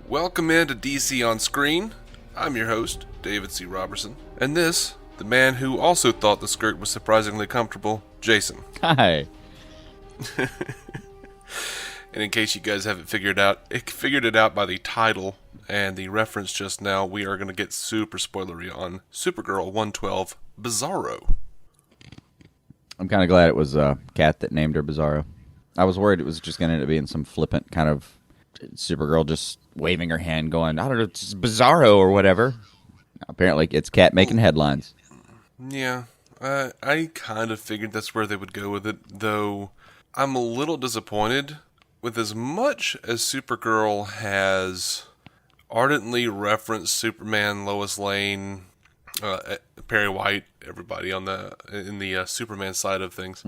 Welcome into DC On Screen. I'm your host, David C. Robertson. And this, the man who also thought the skirt was surprisingly comfortable, Jason. Hi. And in case you guys haven't figured it out by the title and the reference just now, we are going to get super spoilery on Supergirl 1x12 Bizarro. I'm kind of glad it was Kat that named her Bizarro. I was worried it was just going to end up being some flippant kind of Supergirl just waving her hand going, I don't know, it's Bizarro or whatever. Apparently it's Kat making headlines. Yeah, I kind of figured that's where they would go with it, though I'm a little disappointed. With as much as Supergirl has ardently referenced Superman, Lois Lane, Perry White, everybody in the Superman side of things,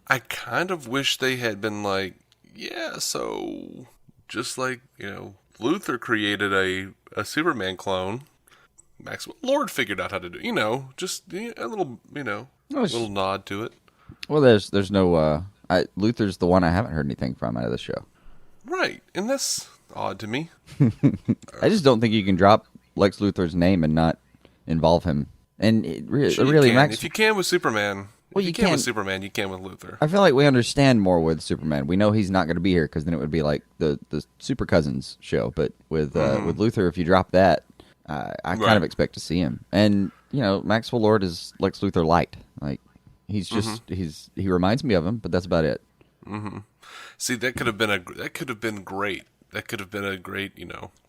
I kind of wish they had been like, yeah, so just like, Luthor created a Superman clone, Maxwell Lord figured out how to do, just a little, a little nod to it. Well, there's no... Luthor's the one I haven't heard anything from out of the show. Right, and that's odd to me. I just don't think you can drop Lex Luthor's name and not involve him. And if you can with Superman, you can with Luthor. I feel like we understand more with Superman. We know he's not going to be here because then it would be like the Super Cousins show. But with Luthor, if you drop that, I kind of expect to see him. And Maxwell Lord is Lex Luthor light. Like. He's just he reminds me of him, but that's about it. Mm-hmm. See, that could have been great. That could have been a great,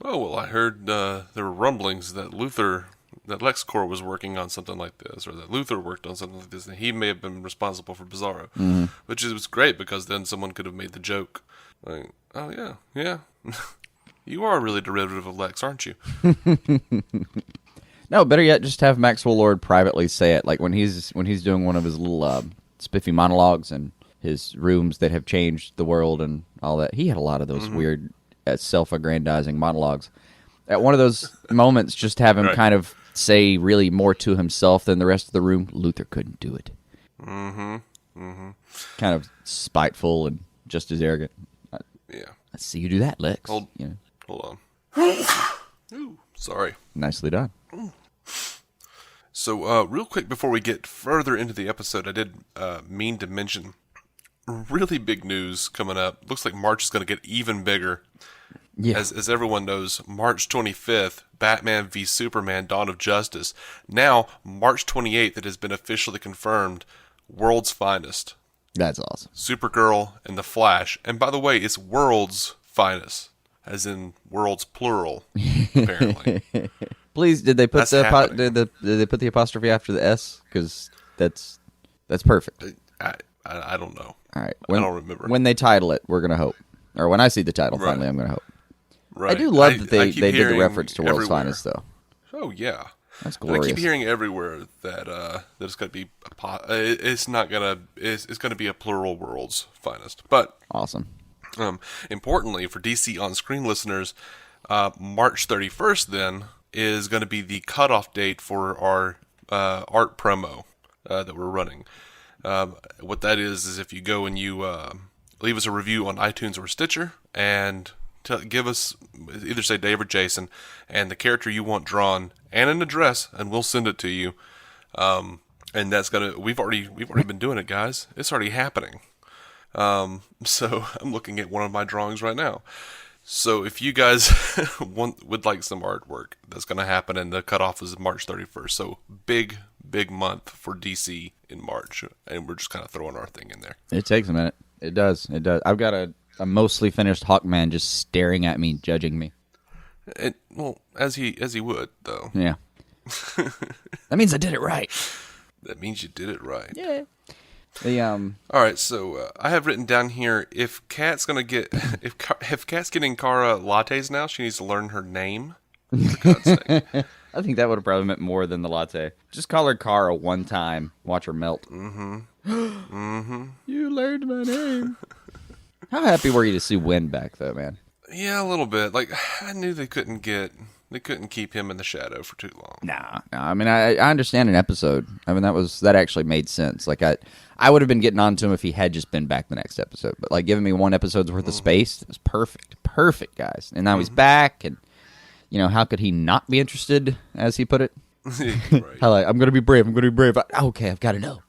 Oh well, I heard there were rumblings that LexCorp was working on something like this, or that Luthor worked on something like this, and he may have been responsible for Bizarro, which was great because then someone could have made the joke, like, oh yeah, you are really derivative of Lex, aren't you? No, better yet, just have Maxwell Lord privately say it, like when he's doing one of his little spiffy monologues and his rooms that have changed the world and all that. He had a lot of those weird, self-aggrandizing monologues. At one of those moments, just have him kind of say really more to himself than the rest of the room. Luthor couldn't do it. Kind of spiteful and just as arrogant. Yeah. Let's see you do that, Lex. Hold on. Ooh, sorry. Nicely done. So, real quick before we get further into the episode, I did mean to mention really big news coming up. Looks like March is going to get even bigger. Yeah. As everyone knows, March 25th, Batman v Superman: Dawn of Justice. Now, March 28th, it has been officially confirmed, World's Finest. That's awesome. Supergirl and The Flash. And by the way, it's World's Finest, as in worlds plural, apparently. Please, did they put did they put the apostrophe after the S? Because that's perfect. I don't know. All right, I don't remember. When they title it, we're gonna hope, or when I see the title, finally, I'm gonna hope. Right. I do love that they did the reference to World's Finest, though. Oh yeah, that's glorious. And I keep hearing everywhere that it's gonna be it's gonna be a plural World's Finest, but awesome. Importantly for DC On Screen listeners, March 31st then is going to be the cutoff date for our art promo that we're running. What that is if you go and you leave us a review on iTunes or Stitcher and give us, either say Dave or Jason, and the character you want drawn and an address, and we'll send it to you. And that's we've already been doing it, guys. It's already happening. So I'm looking at one of my drawings right now. So if you guys would like some artwork, that's going to happen, and the cutoff is March 31st. So big month for DC in March, and we're just kind of throwing our thing in there. It takes a minute. It does. I've got a mostly finished Hawkman just staring at me, judging me. Well, as he would, though. Yeah. That means I did it right. That means you did it right. Yeah. All right, so I have written down here if Kat's getting Kara lattes now, she needs to learn her name. For God's sake. I think that would have probably meant more than the latte. Just call her Kara one time. Watch her melt. You learned my name. How happy were you to see Winn back, though, man? Yeah, a little bit. Like, I knew they couldn't keep him in the shadow for too long. Nah. I mean, I understand an episode. I mean, that actually made sense. Like, I would have been getting on to him if he had just been back the next episode. But, like, giving me one episode's worth of space, it was perfect. perfect, guys. And now he's back, and how could he not be interested, as he put it? Right. I'm going to be brave. Okay, I've got to know.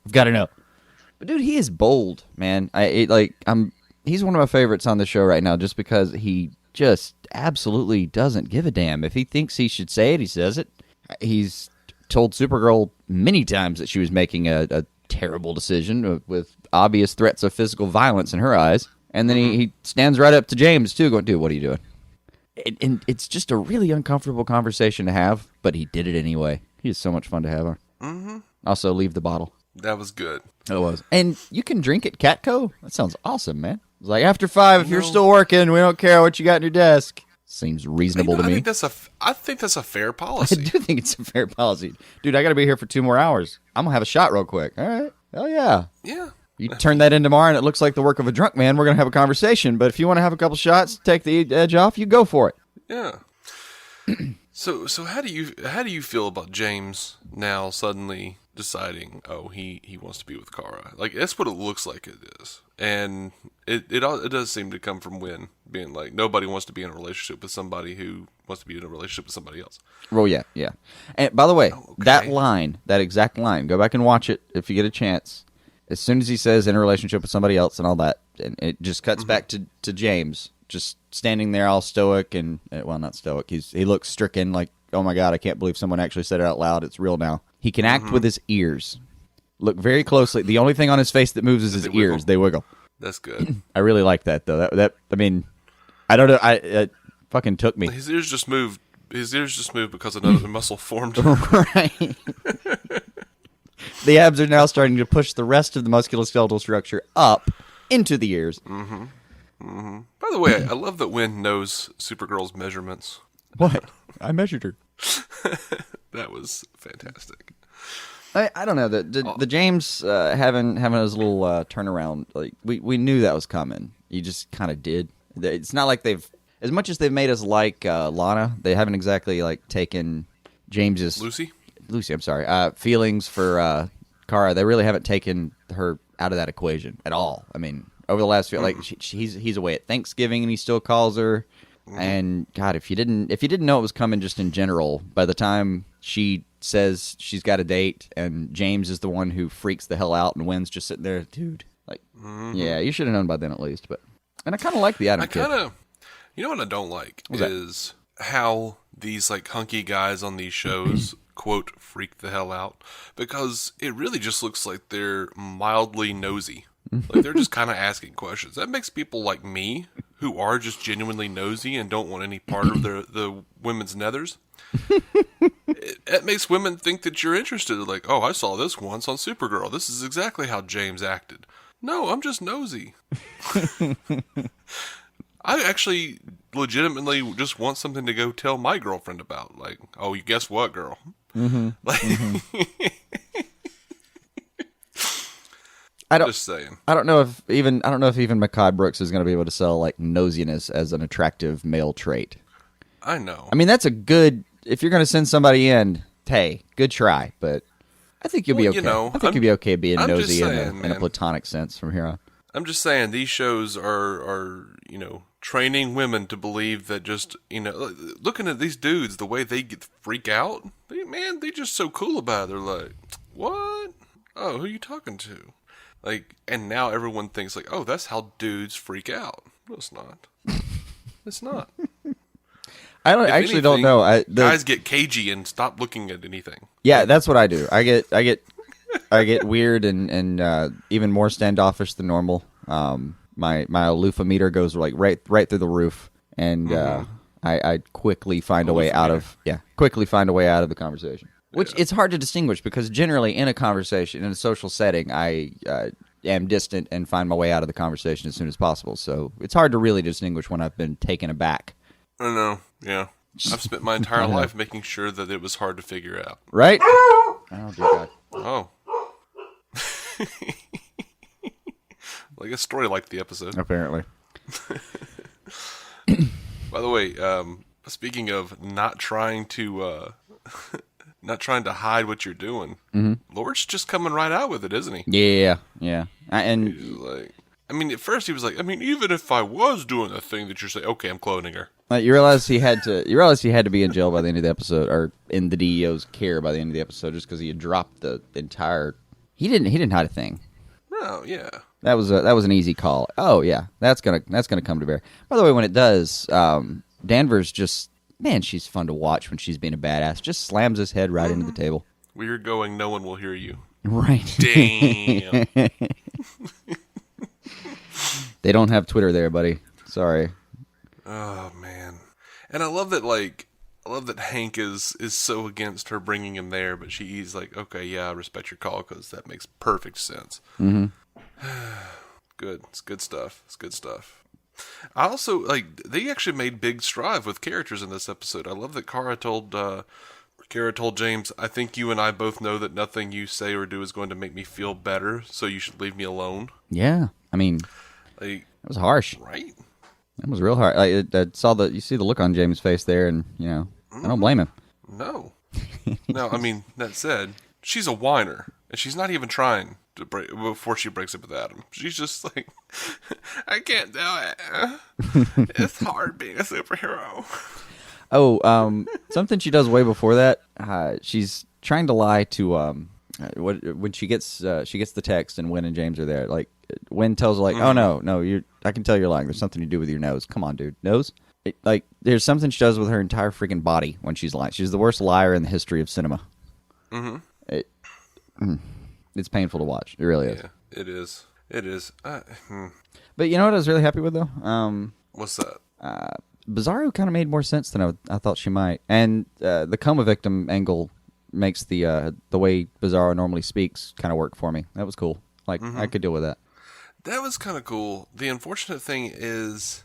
But dude, he is bold, man. He's one of my favorites on the show right now, just because he just absolutely doesn't give a damn. If he thinks he should say it, he says it. He's told Supergirl many times that she was making a terrible decision with obvious threats of physical violence in her eyes. And then he stands right up to James, too, going, dude, what are you doing? And it's just a really uncomfortable conversation to have, but he did it anyway. He is so much fun to have on. Mm-hmm. Also, leave the bottle. That was good. It was. And you can drink at Catco? That sounds awesome, man. It's like, after 5, if you're still working, we don't care what you got in your desk. Seems reasonable to me. I think that's a fair policy. I do think it's a fair policy. Dude, I got to be here for 2 more hours. I'm going to have a shot real quick. All right. Hell yeah. Yeah. You turn that in tomorrow and it looks like the work of a drunk man, we're going to have a conversation. But if you want to have a couple shots, take the edge off, you go for it. Yeah. So how do you feel about James now suddenly deciding, he wants to be with Kara? Like, that's what it looks like it is. And it does seem to come from Winn being like, nobody wants to be in a relationship with somebody who wants to be in a relationship with somebody else. Well, yeah. And by the way, that exact line, go back and watch it if you get a chance. As soon as he says in a relationship with somebody else and all that, and it just cuts back to James just standing there all stoic and, well, not stoic. He looks stricken, like, oh my God, I can't believe someone actually said it out loud. It's real now. He can act with his ears. Look very closely. The only thing on his face that moves is his ears. They wiggle. That's good. I really like that, though. I mean, I don't know. It fucking took me. His ears just moved because another muscle formed. Right. The abs are now starting to push the rest of the musculoskeletal structure up into the ears. Mm-hmm. Mm-hmm. By the way, I love that Winn knows Supergirl's measurements. What? I measured her. That was fantastic. I don't know. The James having his little turnaround, like we knew that was coming. You just kind of did. It's not like they've, as much as they've made us like Lana, they haven't exactly like taken James's Lucy, I'm sorry, feelings for Kara. They really haven't taken her out of that equation at all. I mean, over the last few, like he's away at Thanksgiving and he still calls her. And God, if you didn't know it was coming, just in general, by the time she says she's got a date and James is the one who freaks the hell out and Winn's just sitting there, dude, like, yeah, you should have known by then at least. And I kind of like the Adam kid. You know what I don't like is how these like hunky guys on these shows quote freak the hell out, because it really just looks like they're mildly nosy. Like they're just kind of asking questions. That makes people like me, who are just genuinely nosy and don't want any part of the women's nethers. It makes women think that you're interested. Like, oh, I saw this once on Supergirl. This is exactly how James acted. No, I'm just nosy. I actually legitimately just want something to go tell my girlfriend about. Like, oh, you guess what, girl? Mm-hmm. Like, just saying. I don't know if even Mekhi Brooks is going to be able to sell like nosiness as an attractive male trait. I know. I mean, that's a good. If you're going to send somebody in, hey, good try. But I think you'll be okay. I think you'll be okay being nosy in a platonic sense from here on. I'm just saying these shows are training women to believe that just looking at these dudes, the way they freak out. They just so cool about it. They're like, what? Oh, who are you talking to? Like, and now everyone thinks like, oh, that's how dudes freak out. No, it's not. It's not. I don't know. Guys get cagey and stop looking at anything. Yeah, that's what I do. I get weird and even more standoffish than normal. My aloofa meter goes like right through the roof, and I quickly find a way out of the conversation. Which it's hard to distinguish because generally in a conversation, in a social setting, I am distant and find my way out of the conversation as soon as possible. So it's hard to really distinguish when I've been taken aback. I know, yeah. I've spent my entire life making sure that it was hard to figure out. Right? Oh, dear God. Oh. Like a story like the episode. Apparently. By the way, speaking of not trying to hide what you're doing, Lord's just coming right out with it, isn't he? Yeah. I mean, at first he was like, I mean, even if I was doing the thing that you're saying, okay, I'm cloning her. You realize he had to. You realize he had to be in jail by the end of the episode, or in the DEO's care by the end of the episode, just because he had dropped the entire. He didn't hide a thing. Oh yeah. That was an easy call. Oh yeah, that's gonna come to bear. By the way, when it does, Danvers just she's fun to watch when she's being a badass. Just slams his head right into the table. We're going. No one will hear you. Right. Damn. They don't have Twitter there, buddy. Sorry. Oh man, and I love that Hank is so against her bringing him there, but he's like, okay, yeah, I respect your call because that makes perfect sense. Mm-hmm. Good, it's good stuff. It's good stuff. I also they actually made big strive with characters in this episode. I love that Kara told James, I think you and I both know that nothing you say or do is going to make me feel better, so you should leave me alone. Yeah, I mean, it was harsh, right? That was real hard. You see the look on James' face there, and I don't blame him. No, no. I mean, that said, she's a whiner, and she's not even trying to break before she breaks up with Adam. She's just like, I can't do it. It's hard being a superhero. Oh, something she does way before that. She's trying to lie to when she gets the text and Winn and James are there. Like Winn tells her, like, oh no, I can tell you're lying. There's something to do with your nose. Come on, dude, nose. There's something she does with her entire freaking body when she's lying. She's the worst liar in the history of cinema. Mm-hmm. It's painful to watch. It really is. Yeah, it is. It is. But you know what I was really happy with though? What's that? Bizarro kind of made more sense than I thought she might, and the coma victim angle makes the way Bizarro normally speaks kind of work for me. That was cool. I could deal with that. That was kind of cool. The unfortunate thing is,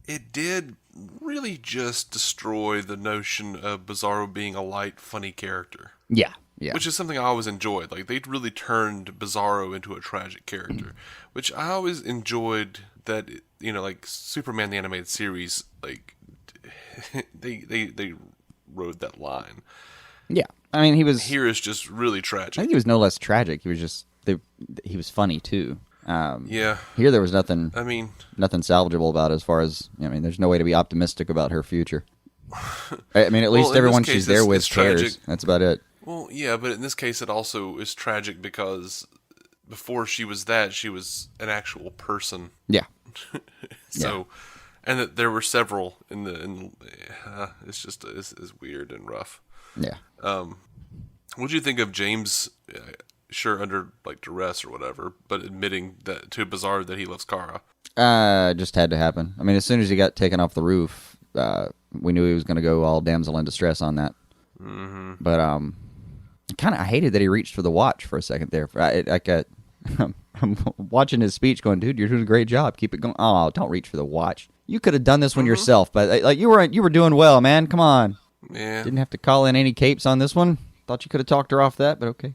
it did really just destroy the notion of Bizarro being a light, funny character. Yeah. Which is something I always enjoyed. They really turned Bizarro into a tragic character, which I always enjoyed. That Superman the animated series, they rode that line. Yeah, I mean here is just really tragic. I think he was no less tragic. He was just he was funny too. Yeah. Here there was nothing. I mean, nothing salvageable about it as far as there's no way to be optimistic about her future. I mean, at least everyone she's there with cares. Tragic. That's about it. Well, yeah, but in this case, it also is tragic because before she was that, she was an actual person. Yeah. So, and that there were several it's just it's weird and rough. Yeah. What do you think of James? Sure, under duress or whatever, but admitting that to Bizarro that he loves Kara. Just had to happen. I mean, as soon as he got taken off the roof, we knew he was going to go all damsel in distress on that. Mm-hmm. But I hated that he reached for the watch for a second there. I'm watching his speech, going, dude, you're doing a great job. Keep it going. Oh, don't reach for the watch. You could have done this one yourself, but you were doing well, man. Come on. Yeah. Didn't have to call in any capes on this one. Thought you could have talked her off that, but okay.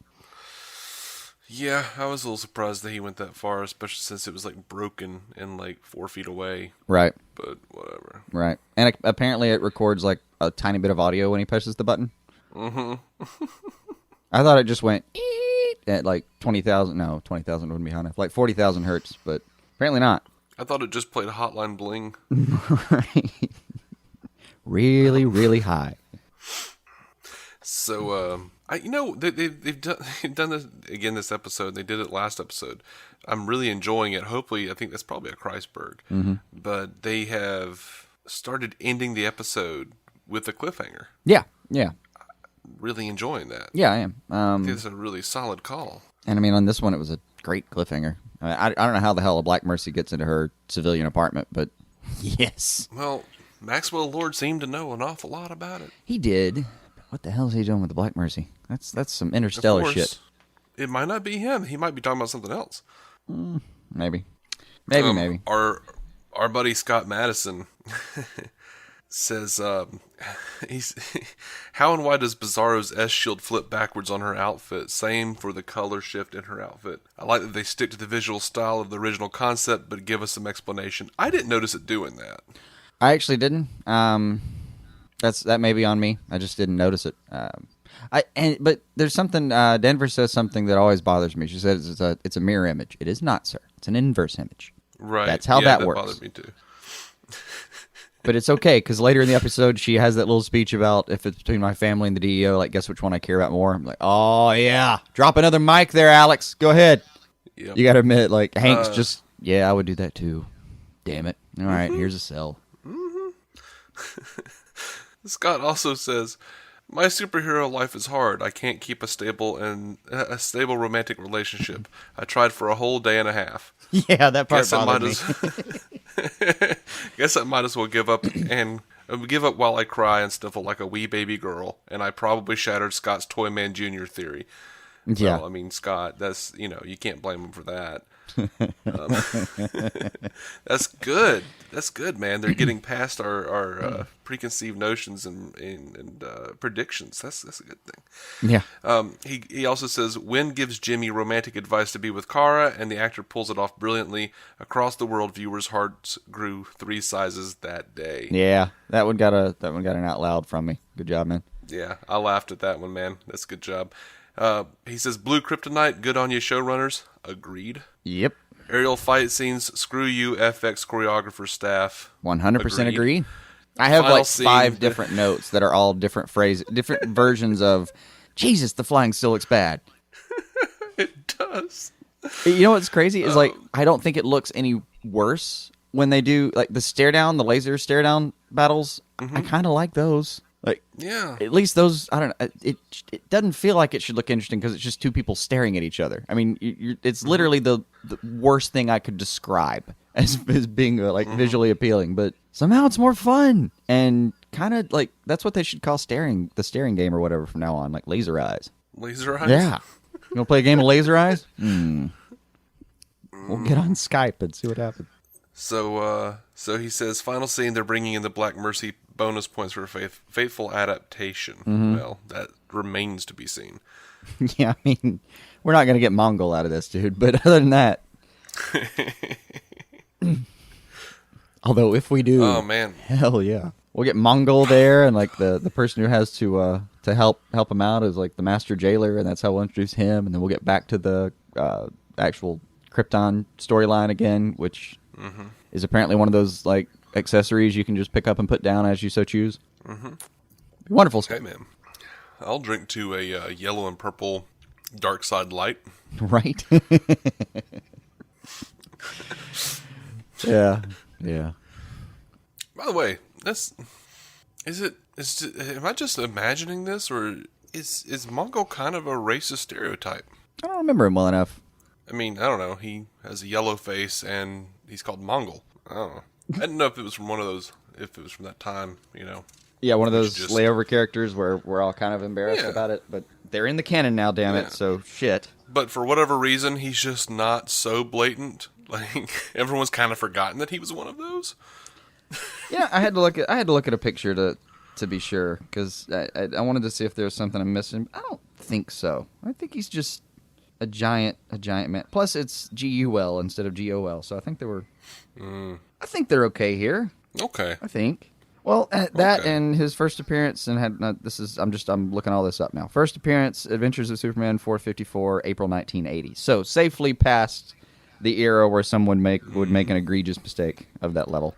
Yeah, I was a little surprised that he went that far, especially since it was broken and 4 feet away. Right. But whatever. Right. And apparently it records a tiny bit of audio when he pushes the button. Mm-hmm. I thought it just went at 20,000. No, 20,000 wouldn't be high enough. 40,000 hertz, but apparently not. I thought it just played a Hotline Bling. Right. Really, really high. So, they've done this again this episode. They did it last episode. I'm really enjoying it. Hopefully, I think that's probably a Kreisberg. Mm-hmm. But they have started ending the episode with a cliffhanger. Yeah. Really enjoying that. Yeah, I am. I think it's a really solid call. And I mean, on this one, it was a great cliffhanger. I don't know how the hell a Black Mercy gets into her civilian apartment, but yes. Well, Maxwell Lord seemed to know an awful lot about it. He did. What the hell is he doing with the Black Mercy? That's some interstellar shit. It might not be him. He might be talking about something else. Maybe. Our buddy Scott Madison says, how and why does Bizarro's S-shield flip backwards on her outfit? Same for the color shift in her outfit. I like that they stick to the visual style of the original concept, but give us some explanation. I didn't notice it doing that. I actually didn't. That may be on me. I just didn't notice it. But there's something. Denver says something that always bothers me. She says it's a mirror image. It is not, sir. It's an inverse image. Right. That's how that works. bothered me too. But it's okay, because later in the episode, she has that little speech about if it's between my family and the DEO, like, guess which one I care about more? I'm like, oh, yeah. Drop another mic there, Alex. Go ahead. Yep. You got to admit, like, Hank's just, I would do that too. Damn it. All right, here's a cell. Scott also says, my superhero life is hard. I can't keep a stable romantic relationship. I tried for a whole day and a half. Yeah, that part bothered me. Guess I might as well give up while I cry and sniffle like a wee baby girl. And I probably shattered Scott's Toyman Jr. theory. Yeah. Well, I mean, Scott, that's, you can't blame him for that. That's good. That's good, man. They're getting past our preconceived notions and predictions. That's a good thing. Yeah. He also says, Winn gives Jimmy romantic advice to be with Kara, and the actor pulls it off brilliantly. Across the world, viewers' hearts grew 3 sizes that day. Yeah, that one got an out loud from me. Good job, man. Yeah, I laughed at that one, man. That's a good job. He says, Blue Kryptonite, good on you, showrunners. Agreed. Yep. Aerial fight scenes, screw you, FX choreographer staff. 100% agree. I have Final like scene. 5 different notes that are all different phrases, different versions of, Jesus, the flying still looks bad. It does. You know what's crazy is, like, I don't think it looks any worse when they do, like, the laser stare down battles. I kind of like those. Like, Yeah. at least those, I don't know, it doesn't feel like it should look interesting because it's just 2 people staring at each other. I mean, it's literally the worst thing I could describe as being, visually appealing, but somehow it's more fun. And kind of, like, that's what they should call the staring game or whatever from now on, like laser eyes. Laser eyes? Yeah. You want to play a game of laser eyes? We'll get on Skype and see what happens. So he says, final scene, they're bringing in the Black Mercy bonus points for faithful adaptation. Well, that remains to be seen. Yeah, I mean, we're not going to get Mongol out of this, dude, but other than that. Although, if we do. Oh, man. Hell yeah. We'll get Mongol there, and, like, the person who has to help him out is, like, the Master Jailer, and that's how we'll introduce him, and then we'll get back to the actual Krypton storyline again, which is apparently one of those, like, accessories you can just pick up and put down as you so choose. Wonderful stuff. Okay, man. I'll drink to a yellow and purple dark side light. Right? Yeah. By the way, am I just imagining this, or is Mongol kind of a racist stereotype? I don't remember him well enough. I mean, I don't know. He has a yellow face, and he's called Mongol. I don't know. I didn't know if it was from if it was from that time, Yeah, one of those layover characters where we're all kind of embarrassed about it, but they're in the canon now, damn it, so shit. But for whatever reason, he's just not so blatant. Like, everyone's kind of forgotten that he was one of those. Yeah, I had to look at a picture to be sure, because I wanted to see if there was something I'm missing. I don't think so. I think he's just a giant man. Plus, it's GUL instead of GOL, so I think they were. I think they're okay here. Okay. I think. Well, that and his first appearance, and I'm looking all this up now. First appearance, Adventures of Superman 454, April 1980. So safely past the era where someone would make an egregious mistake of that level.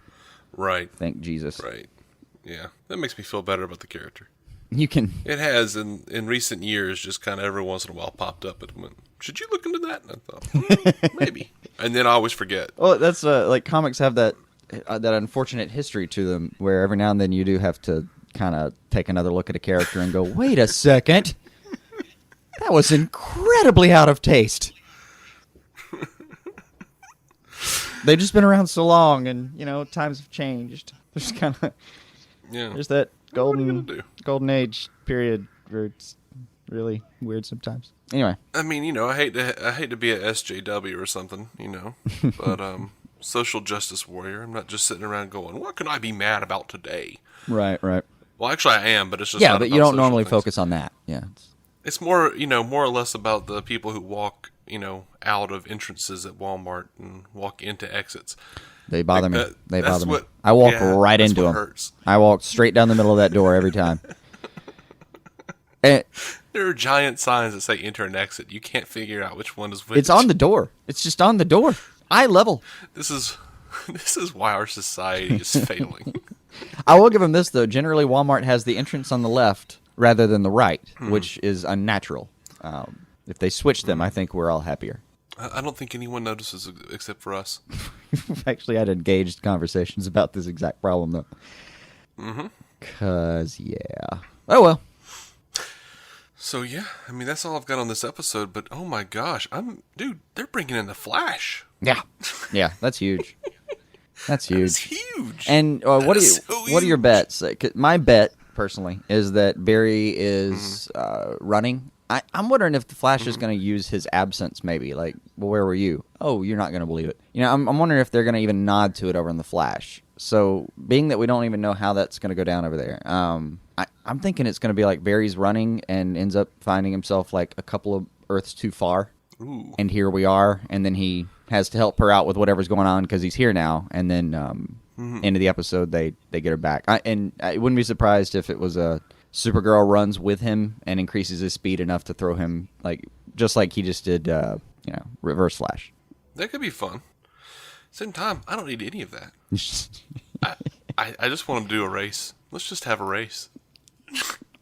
Right. Thank Jesus. Right. Yeah, that makes me feel better about the character. You can. It has in recent years, just kind of every once in a while popped up and went, should you look into that? And I thought, maybe. And then I always forget. Well, that's like comics have that unfortunate history to them, where every now and then you do have to kind of take another look at a character and go, wait a second, that was incredibly out of taste. They've just been around so long, and times have changed. There's kind of there's that golden age period where it's really weird sometimes. Anyway, I mean, I hate to be a SJW or something, but social justice warrior. I'm not just sitting around going, what can I be mad about today? Right. Well, actually, I am, but it's just yeah. not But about you don't social normally things. focus on that. Yeah. It's more, more or less about the people who walk, out of entrances at Walmart and walk into exits. They bother me. They bother me. What, I walk right that's into what them. Hurts. I walk straight down the middle of that door every time. And there are giant signs that say enter and exit. You can't figure out which one is which. it's on the door. It's just on the door. eye level. This is why our society is failing. I will give him this, though. Generally, Walmart has the entrance on the left rather than the right, which is unnatural. If they switch them, I think we're all happier. I don't think anyone notices except for us. We've actually had engaged conversations about this exact problem, though. Mm-hmm. 'Cause, yeah. Oh, well. So, yeah, I mean, that's all I've got on this episode, but oh my gosh, dude, they're bringing in the Flash. Yeah. Yeah, that's huge. That's huge. That's huge. And what are your bets? My bet, personally, is that Barry is running. I'm wondering if the Flash is going to use his absence, maybe. Like, well, where were you? Oh, you're not going to believe it. I'm wondering if they're going to even nod to it over in the Flash. So, being that we don't even know how that's going to go down over there, I'm thinking it's going to be like Barry's running and ends up finding himself like a couple of Earths too far. Ooh. And here we are, and then he has to help her out with whatever's going on because he's here now, and then end of the episode, they get her back. I wouldn't be surprised if it was a Supergirl runs with him and increases his speed enough to throw him, like just like he just did, Reverse Flash. That could be fun. Same time, I don't need any of that. I just want him to do a race. Let's just have a race.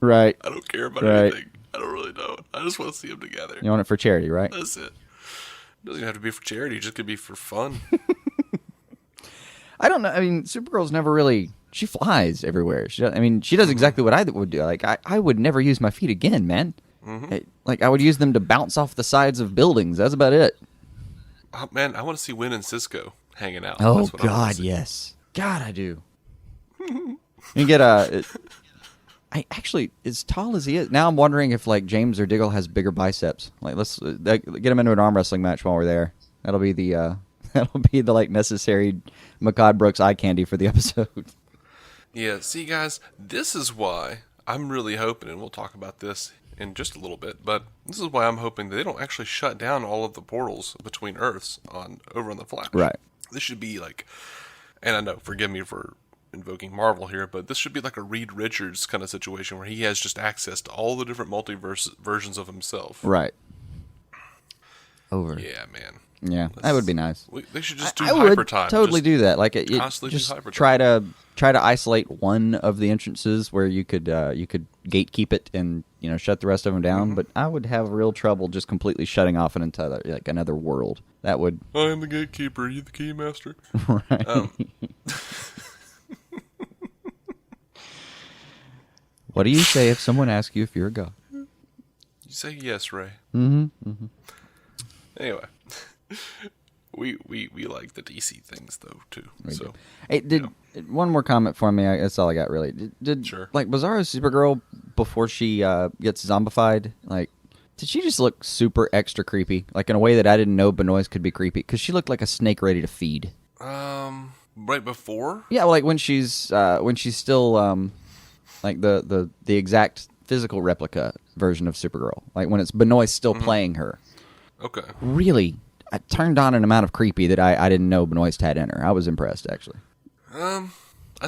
Right. I don't care about anything. I don't really know. I just want to see them together. You want it for charity, right? That's it. It doesn't even have to be for charity. It just could be for fun. I don't know. I mean, Supergirl's never really... She flies everywhere. She does exactly what I would do. Like, I would never use my feet again, man. I would use them to bounce off the sides of buildings. That's about it. Oh, man, I want to see Winn and Cisco hanging out. Oh, God, yes. God, I do. You get I actually, as tall as he is, now I'm wondering if, like, James or Diggle has bigger biceps. Like, let's get him into an arm wrestling match while we're there. That'll be the like, necessary Makad Brooks eye candy for the episode. Yeah, see, guys, this is why I'm really hoping, and we'll talk about this in just a little bit, but this is why I'm hoping that they don't actually shut down all of the portals between Earths over on the Flash. Right. This should be like, and I know, forgive me for invoking Marvel here, but this should be like a Reed Richards kind of situation where he has just access to all the different multiverse versions of himself. Right. Over. Yeah, man. Yeah, that would be nice. They should just do I hyper would time. totally do that. Like, constantly just do hyper try time. to isolate one of the entrances where you could gatekeep it and shut the rest of them down. But I would have real trouble just completely shutting off an entire another world. That would. I am the gatekeeper. Are you the keymaster? Right. What do you say if someone asks you if you're a god? You say yes, Ray. Mm-hmm. Anyway, we like the DC things though too. So, hey, one more comment for me? That's all I got really. Did Sure. Like Bizarro's Supergirl before she gets zombified? Like, did she just look super extra creepy? Like in a way that I didn't know Benoist could be creepy because she looked like a snake ready to feed. Right before. Yeah, well, like when she's still like the exact physical replica version of Supergirl. Like when it's Benoist still playing her. Okay. Really, I turned on an amount of creepy that I didn't know Benoist had in her. I was impressed, actually. I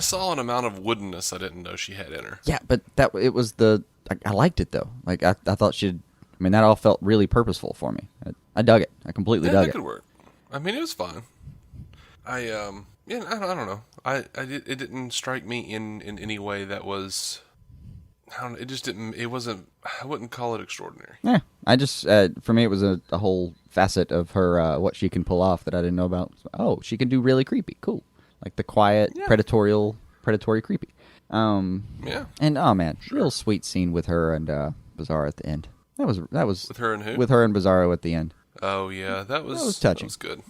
saw an amount of woodenness I didn't know she had in her. Yeah, but it was I liked it though. Like I thought that all felt really purposeful for me. I dug it. I completely dug it. That could work. I mean, it was fine. I don't know. It didn't strike me in any way that was. I don't know, it just didn't. It wasn't. I wouldn't call it extraordinary. Yeah, I just for me it was a whole facet of her what she can pull off that I didn't know about. Oh, she can do really creepy, cool, like the quiet, predatory creepy. Yeah. And oh man, real sweet scene with her and Bizarro at the end. That was with her and who? With her and Bizarro at the end. Oh yeah, that was touching. That was good.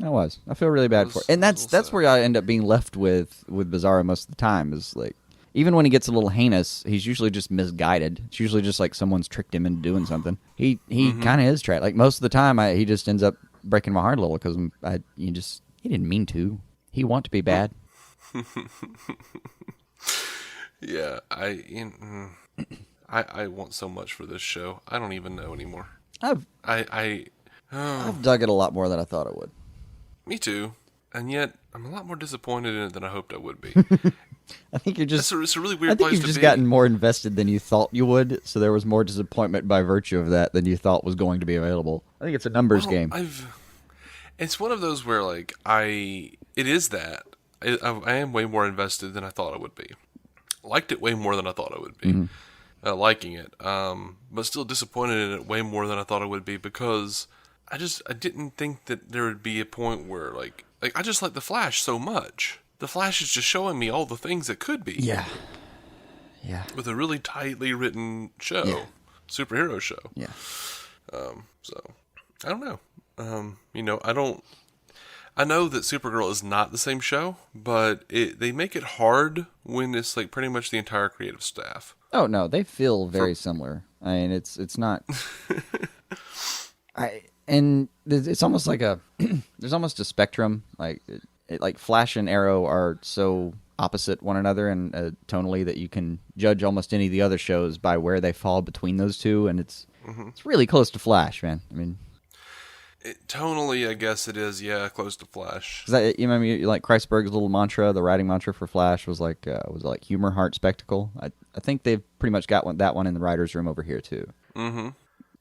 That was. I feel really bad for it. And that's where I end up being left with Bizarro most of the time is like. Even when he gets a little heinous, he's usually just misguided. It's usually just like someone's tricked him into doing something. He kind of is trapped. Like most of the time, he just ends up breaking my heart a little because he didn't mean to. He want to be bad. Yeah, I want so much for this show. I don't even know anymore. I've dug it a lot more than I thought I would. Me too, and yet I'm a lot more disappointed in it than I hoped I would be. I think you're just. It's a really weird place to be. I think you've just gotten more invested than you thought you would, so there was more disappointment by virtue of that than you thought was going to be available. I think it's a numbers game. It's one of those where, like, it is that. I am way more invested than I thought I would be. Liked it way more than I thought I would be. Liking it. But still disappointed in it way more than I thought I would be, because I didn't think that there would be a point where, like I just like The Flash so much. The Flash is just showing me all the things that could be. Yeah. With a really tightly written show. Superhero show. Yeah. So, I don't know. I know that Supergirl is not the same show, but they make it hard when it's like pretty much the entire creative staff. Oh no, they feel very similar. I mean, it's not. It's almost like there's almost a spectrum. Like Flash and Arrow are so opposite one another and tonally that you can judge almost any of the other shows by where they fall between those two, and it's really close to Flash, man. I mean. Tonally, I guess it is, close to Flash. Is that, you remember, like Kreisberg's little mantra, the writing mantra for Flash was like humor, heart, spectacle. I think they've pretty much got that one in the writers' room over here too. Mm-hmm.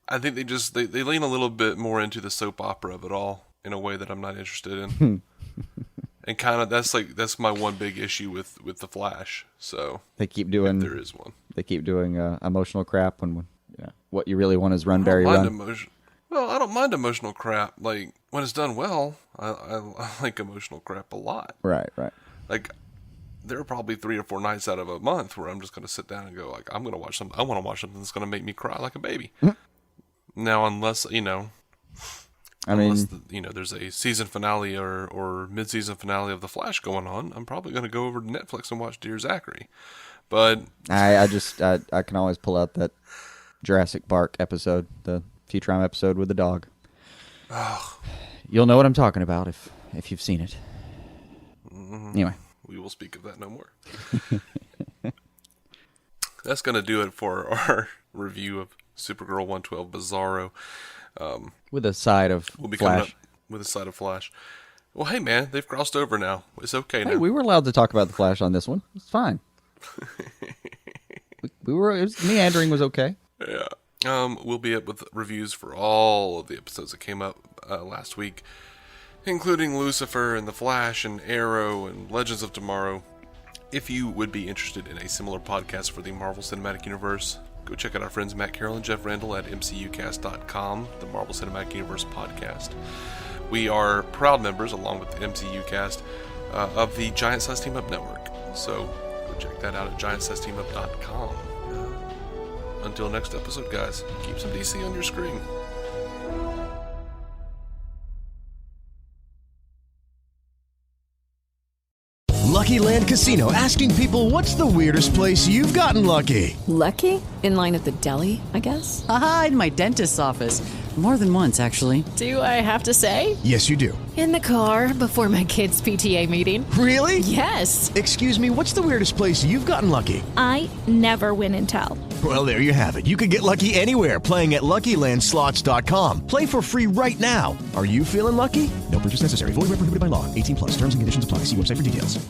I think they lean a little bit more into the soap opera of it all in a way that I'm not interested in, and kind of that's my one big issue with the Flash. So they keep doing, if there is one. They keep doing emotional crap when what you really want is run, Barry, run. Well, I don't mind emotional crap. Like, when it's done well, I like emotional crap a lot. Right. Like, there are probably 3 or 4 nights out of a month where I'm just going to sit down and go, like, I want to watch something that's going to make me cry like a baby. Now, unless there's a season finale or mid-season finale of The Flash going on, I'm probably going to go over to Netflix and watch Dear Zachary. But I can always pull out that Jurassic Park episode, the Futurama episode with the dog. Oh. You'll know what I'm talking about if you've seen it. Anyway. We will speak of that no more. That's going to do it for our review of Supergirl 112 Bizarro. With a side of Flash. With a side of Flash. Well, hey, man, they've crossed over now. It's okay now. Hey, we were allowed to talk about the Flash on this one. It's fine. Meandering was okay. Yeah. We'll be up with reviews for all of the episodes that came up last week, including Lucifer and The Flash and Arrow and Legends of Tomorrow. If you would be interested in a similar podcast for the Marvel Cinematic Universe, go check out our friends Matt Carroll and Jeff Randall at mcucast.com, the Marvel Cinematic Universe podcast. We are proud members, along with the MCUcast, of the Giant Size Team Up Network, so go check that out at giantsizesteamup.com. Until next episode, guys, keep some DC on your screen. Lucky Land Casino, asking people, what's the weirdest place you've gotten lucky? Lucky? In line at the deli, I guess? Aha, in my dentist's office. More than once, actually. Do I have to say? Yes, you do. In the car before my kids' PTA meeting. Really? Yes. Excuse me, what's the weirdest place you've gotten lucky? I never win and tell. Well, there you have it. You can get lucky anywhere, playing at LuckyLandSlots.com. Play for free right now. Are you feeling lucky? No purchase necessary. Void where prohibited by law. 18+. Terms and conditions apply. See website for details.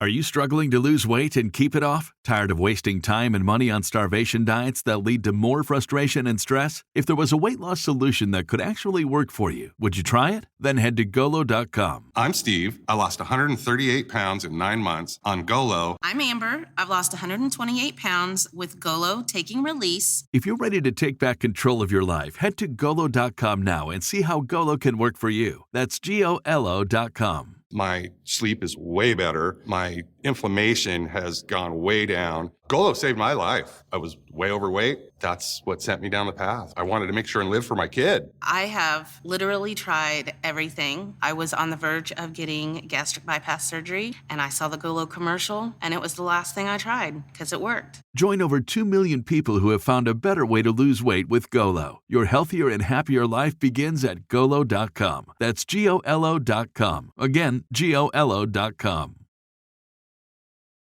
Are you struggling to lose weight and keep it off? Tired of wasting time and money on starvation diets that lead to more frustration and stress? If there was a weight loss solution that could actually work for you, would you try it? Then head to Golo.com. I'm Steve. I lost 138 pounds in 9 months on Golo. I'm Amber. I've lost 128 pounds with Golo Taking Release. If you're ready to take back control of your life, head to Golo.com now and see how Golo can work for you. That's GOLO.com. My sleep is way better. My inflammation has gone way down. Golo saved my life. I was way overweight. That's what sent me down the path. I wanted to make sure and live for my kid. I have literally tried everything. I was on the verge of getting gastric bypass surgery, and I saw the Golo commercial, and it was the last thing I tried because it worked. Join over 2 million people who have found a better way to lose weight with Golo. Your healthier and happier life begins at Golo.com. That's GOLO.com. Again, GOLO.com.